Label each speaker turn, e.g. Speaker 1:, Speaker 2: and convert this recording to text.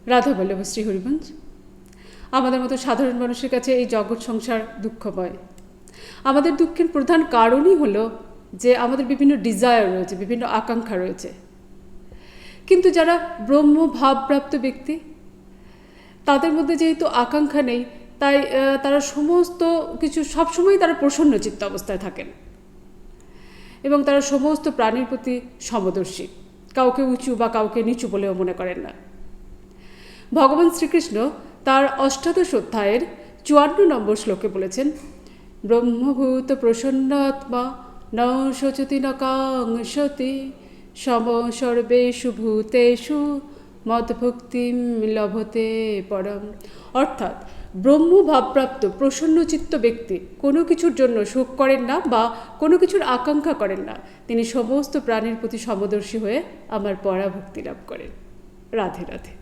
Speaker 1: রাধা বল্লভ শ্রী হরিবংশ। আমাদের মতো সাধারণ মানুষের কাছে এই জগৎ সংসার দুঃখময়। আমাদের দুঃখের প্রধান কারণই হলো যে আমাদের বিভিন্ন ডিজায়ার রয়েছে, বিভিন্ন আকাঙ্ক্ষা রয়েছে। কিন্তু যারা ব্রহ্ম ভাবপ্রাপ্ত ব্যক্তি, তাদের মধ্যে যেহেতু আকাঙ্ক্ষা নেই, তাই তারা সমস্ত কিছু সবসময় তারা প্রসন্ন চিত্ত অবস্থায় থাকেন এবং তারা সমস্ত প্রাণীর প্রতি সমদর্শী, কাউকে উঁচু বা কাউকে নিচু বলেও মনে করেন না। ভগবান শ্রীকৃষ্ণ তার অষ্টাদশ অধ্যায়ের 54 নম্বর শ্লোকে বলেছেন, ব্রহ্মভূত প্রসন্ন আত্মা ন শোচতি ন কাংশতি সম সর্বেষু ভূতেষু মদ্ভক্তিম লভতে পরম। অর্থাৎ ব্রহ্মভাবপ্রাপ্ত প্রসন্নচিত্ত ব্যক্তি কোনো কিছুর জন্য শোক করেন না বা কোনো কিছুর আকাঙ্ক্ষা করেন না। তিনি সমস্ত প্রাণীর প্রতি সমদর্শী হয়ে আমার পরাভক্তি লাভ করেন। রাধে রাধে।